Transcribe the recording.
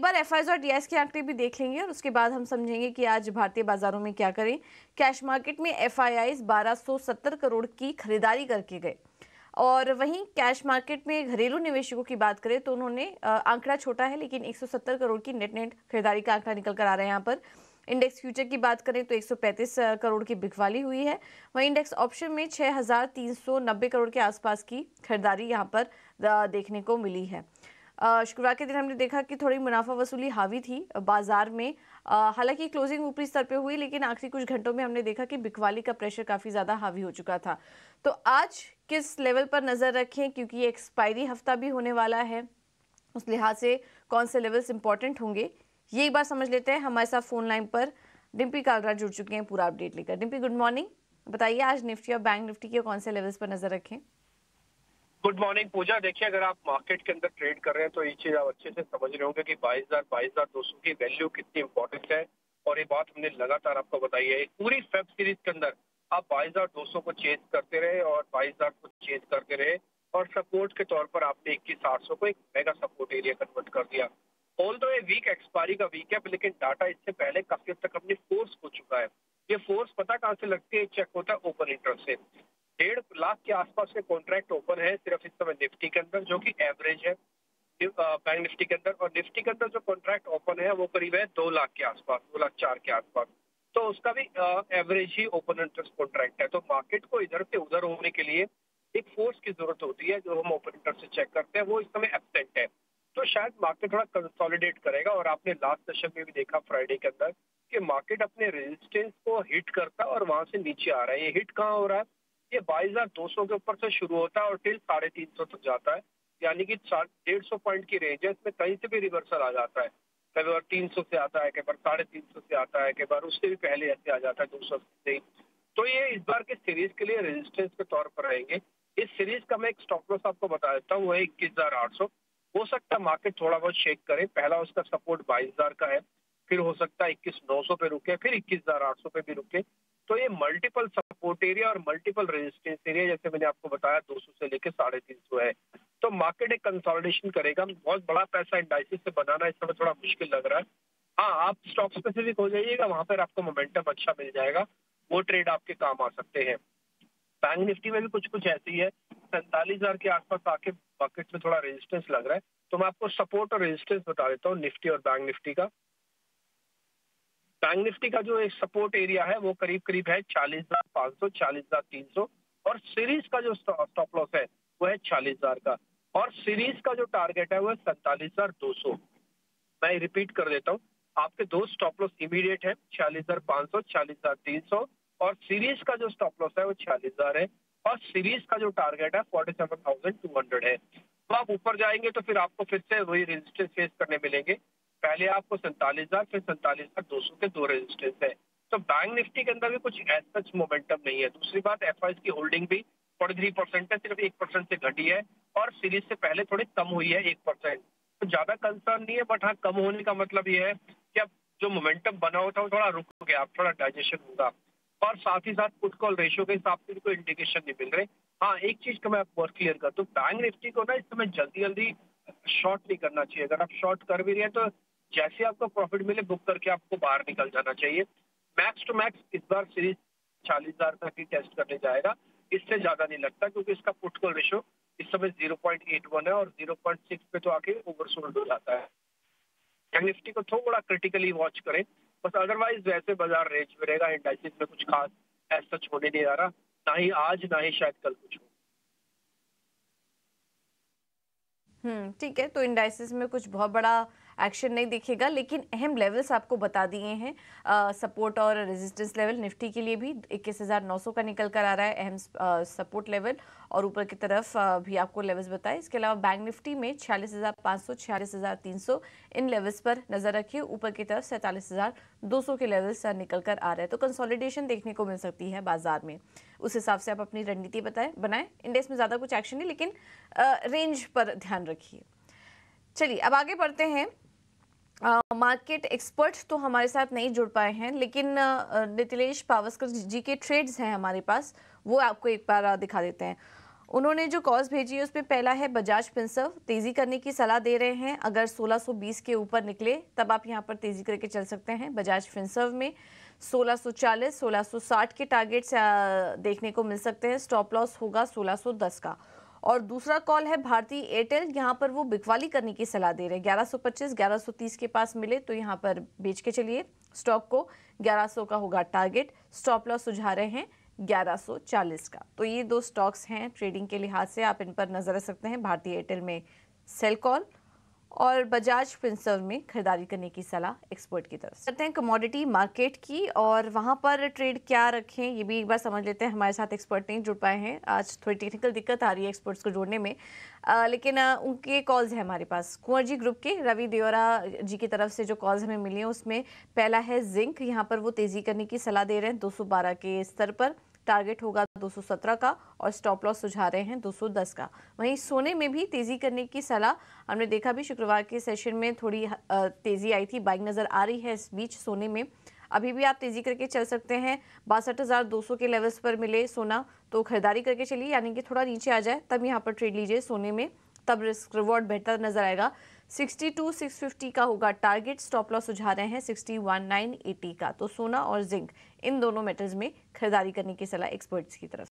बार FIIs और DIIs के आंकड़े भी देख लेंगे और उसके बाद हम समझेंगे कि आज भारतीय बाजारों में क्या करें। कैश मार्केट में एफआईआईज 1270 करोड़ की खरीदारी करके गए और वहीं कैश मार्केट में घरेलू निवेशकों की बात करें तो उन्होंने आंकड़ा छोटा है लेकिन 170 करोड़ की नेट खरीदारी का आंकड़ा निकल कर आ रहा है। यहाँ पर इंडेक्स फ्यूचर की बात करें तो 135 करोड़ की बिकवाली हुई है। वहीं इंडेक्स ऑप्शन में 6390 करोड़ के आसपास की खरीदारी यहाँ पर देखने को मिली है। शुक्रवार के दिन हमने देखा कि थोड़ी मुनाफा वसूली हावी थी बाजार में। हालांकि क्लोजिंग ऊपरी स्तर पे हुई लेकिन आखिरी कुछ घंटों में हमने देखा कि बिकवाली का प्रेशर काफी ज्यादा हावी हो चुका था। तो आज किस लेवल पर नजर रखें, क्योंकि ये एक्सपायरी हफ्ता भी होने वाला है, उस लिहाज से कौन से लेवल्स इंपॉर्टेंट होंगे ये एक बार समझ लेते हैं। हमारे साथ फोन लाइन पर डिम्पी कालरा जुड़ चुके हैं पूरा अपडेट लेकर। Dimpy, good morning. बताइए आज निफ्टी और बैंक निफ्टी के कौन से लेवल्स पर नजर रखें? गुड मॉर्निंग पूजा। देखिए, अगर आप मार्केट के अंदर ट्रेड कर रहे हैं तो ये चीज आप अच्छे से समझ रहे होंगे कि 22,200 की वैल्यू कितनी इंपॉर्टेंट है। और ये बात हमने लगातार आपको बताई है। पूरी फेब सीरीज के अंदर आप 22,200 को चेज करते रहे और 22,000 को चेज करते रहे और सपोर्ट के तौर पर आपने 21,800 को एक मेगा सपोर्ट एरिया कन्वर्ट कर दिया। ऑल दो ये वीक एक्सपायरी का वीक है, लेकिन डाटा इससे पहले काफी हद तक अपनी फोर्स हो चुका है। ये फोर्स पता कहाँ से लगती है? चेक होता है ओपन इंटरेस्ट से। 1.5 लाख के आसपास के कॉन्ट्रैक्ट ओपन है सिर्फ इस समय निफ्टी के अंदर, जो कि एवरेज है बैंक निफ्टी के अंदर। और निफ्टी के अंदर जो कॉन्ट्रैक्ट ओपन है वो करीब है 2 लाख के आसपास, 2,04,000 के आसपास। तो उसका भी एवरेज ही ओपन इंटरेस्ट कॉन्ट्रैक्ट है। तो मार्केट को इधर से उधर होने के लिए एक फोर्स की जरूरत होती है, जो हम ओपन इंटरेस्ट से चेक करते हैं, वो इस समय एब्सेंट है। तो शायद मार्केट थोड़ा कंसोलिडेट करेगा। और आपने लास्ट सेशन में भी देखा फ्राइडे के अंदर कि मार्केट अपने रेजिस्टेंस को हिट करता है और वहां से नीचे आ रहा है। ये हिट कहाँ हो रहा है? ये 22,200 के ऊपर से शुरू होता है और टिल 350 तक जाता है, यानी कि 150 पॉइंट की रेंज है। इसमें कहीं से भी रिवर्सल आ जाता है। कई बार 300 से आता है, कई बार 350 से आता है, कई बार उससे भी पहले ऐसे आ जाता है 200 से। तो ये इस बार के सीरीज के लिए रेजिस्टेंस के तौर पर रहेंगे। इस सीरीज का मैं एक स्टॉप लॉस आपको बता देता हूँ, वो है 21,800। हो सकता है मार्केट थोड़ा बहुत शेक करे। पहला उसका सपोर्ट 22,000 का है, फिर हो सकता है 21,900 पे रुके, फिर 21,800 पे भी रुके। तो ये मल्टीपल सपोर्ट एरिया और मल्टीपल रेजिस्टेंस एरिया, जैसे मैंने आपको बताया, 200 से लेकर 350 है। तो मार्केट एक कंसोलिडेशन करेगा। बहुत बड़ा पैसा इंडाइसिस से बनाना इस समय थोड़ा मुश्किल लग रहा है। हाँ, आप स्टॉक स्पेसिफिक हो जाइएगा, वहां पर आपको मोमेंटम अच्छा मिल जाएगा, वो ट्रेड आपके काम आ सकते हैं। बैंक निफ्टी में भी कुछ कुछ ऐसी है। 47,000 के आसपास आके मार्केट में थोड़ा रेजिस्टेंस लग रहा है। तो मैं आपको सपोर्ट और रेजिस्टेंस बता देता हूँ निफ्टी और बैंक निफ्टी का। बैंक निफ्टी का जो एक सपोर्ट एरिया है वो करीब करीब है 40,500, 40,300। और सीरीज का जो स्टॉप लॉस है वो है 40,000 का। और सीरीज का जो टारगेट है वो है 47,200। मैं रिपीट कर देता हूँ, आपके दो स्टॉप लॉस इमीडिएट है, 40,500, 40,300। और सीरीज का जो स्टॉप लॉस है वो 40,000 है। और सीरीज का जो टारगेट है 47,200 है। तो आप ऊपर जाएंगे तो फिर आपको फिर से वही रेजिस्टेंस फेस करने मिलेंगे। पहले आपको 47,000, फिर 47,200 के दो रेजिस्टेंस है। तो बैंक निफ्टी के अंदर भी कुछ ऐसा मोमेंटम नहीं है। दूसरी बात, एफआईएस की होल्डिंग भी 43% है, सिर्फ 1% से घटी है। और सीरीज से पहले थोड़ी कम हुई है, 1%। तो ज्यादा कंसर्न नहीं है। बट हाँ, कम होने का मतलब ये है कि अब जो मोमेंटम बना होता है वो थोड़ा रुक गया, अब थोड़ा डाइजेशन होगा। और साथ ही साथ पुट कॉल रेशियो के हिसाब से भी कोई इंडिकेशन नहीं मिल रहे। हाँ, एक चीज का मैं आपको और क्लियर कर दूं, बैंक निफ्टी को ना इस समय जल्दी जल्दी शॉर्ट नहीं करना चाहिए। अगर आप शॉर्ट कर भी रहे हैं तो जैसे आपको प्रॉफिट मिले बुक करके आपको बाहर निकल जाना चाहिए। मैक्स टू मैक्स इस बार सीरीज 40,000 तक ही टेस्ट करने जाएगा, इससे ज्यादा नहीं लगता, क्योंकि इसका पुट कॉल रेशियो इस समय 0.81 है और 0.6 पे तो आके ओवरसोल्ड हो जाता है। बैंक निफ्टी को थोड़ा क्रिटिकली वॉच करें बस। अदरवाइज वैसे बाजार रेंज में रहेगा। इंडाइसिस में कुछ खास ऐसा होने नहीं आ रहा, ना ही आज ना ही शायद कल कुछ हो। ठीक है। तो इंडाइसिस में कुछ बहुत बड़ा एक्शन नहीं दिखेगा, लेकिन अहम लेवल्स आपको बता दिए हैं। सपोर्ट और रेजिस्टेंस लेवल निफ्टी के लिए भी 21,900 का निकल कर आ रहा है अहम सपोर्ट लेवल, और ऊपर की तरफ भी आपको लेवल्स बताए। इसके अलावा बैंक निफ्टी में 46,500, 46,300 इन लेवल्स पर नजर रखिए। ऊपर की तरफ 47,200 के लेवल्स निकल कर आ रहे हैं। तो कंसोलिडेशन देखने को मिल सकती है बाजार में। उस हिसाब से आप अपनी रणनीति बनाएं। इंडेक्स में ज्यादा कुछ एक्शन नहीं, लेकिन रेंज पर ध्यान रखिए। चलिए अब आगे बढ़ते हैं। मार्केट एक्सपर्ट्स तो हमारे साथ नहीं जुड़ पाए हैं, लेकिन नितिलेश पावस्कर जी के ट्रेड्स हैं हमारे पास, वो आपको एक बार दिखा देते हैं। उन्होंने जो कॉल्स भेजी है उसमें पहला है बजाज फिनसर्व, तेजी करने की सलाह दे रहे हैं। अगर 1620 के ऊपर निकले तब आप यहां पर तेजी करके चल सकते हैं। बजाज फिनसर्व में 1640, 1660 के टारगेट्स देखने को मिल सकते हैं। स्टॉप लॉस होगा 1610 का। और दूसरा कॉल है भारती एयरटेल, यहाँ पर वो बिकवाली करने की सलाह दे रहे हैं। 1125, 1130 के पास मिले तो यहाँ पर बेच के चलिए स्टॉक को। 1100 का होगा टारगेट। स्टॉप लॉस सुझा रहे हैं 1140 का। तो ये दो स्टॉक्स हैं ट्रेडिंग के लिहाज से, आप इन पर नजर रख सकते हैं। भारती एयरटेल में सेल कॉल और बजाज फिनसर्व में खरीदारी करने की सलाह एक्सपर्ट की तरफ से। करते हैं कमोडिटी मार्केट की और वहां पर ट्रेड क्या रखें ये भी एक बार समझ लेते हैं। हमारे साथ एक्सपर्ट नहीं जुड़ पाए हैं, आज थोड़ी टेक्निकल दिक्कत आ रही है एक्सपर्ट्स को जोड़ने में, लेकिन उनके कॉल्स हैं हमारे पास। कुंवर जी ग्रुप के रवि देओरा जी की तरफ से जो कॉल्स हमें मिली हैं उसमें पहला है जिंक, यहाँ पर वो तेजी करने की सलाह दे रहे हैं 212 के स्तर पर। टारगेट होगा 217 का और स्टॉप लॉस सुझा रहे हैं 210 का। वहीं सोने में भी तेजी करने की सलाह हमने देखा भी, शुक्रवार के सेशन में थोड़ी तेजी आई थी, बाइंग नजर आ रही है इस बीच सोने में। अभी भी आप तेजी करके चल सकते हैं। 62,200 के लेवल्स पर मिले सोना तो खरीदारी करके चलिए, यानी कि थोड़ा नीचे आ जाए तब यहाँ पर ट्रेड लीजिए सोने में, तब रिस्क रिवॉर्ड बेहतर नजर आएगा। 62,650 का होगा टारगेट। स्टॉप लॉस सुझा रहे हैं 61,980 का। तो सोना और जिंक इन दोनों मेटल्स में खरीदारी करने की सलाह एक्सपर्ट्स की तरफ।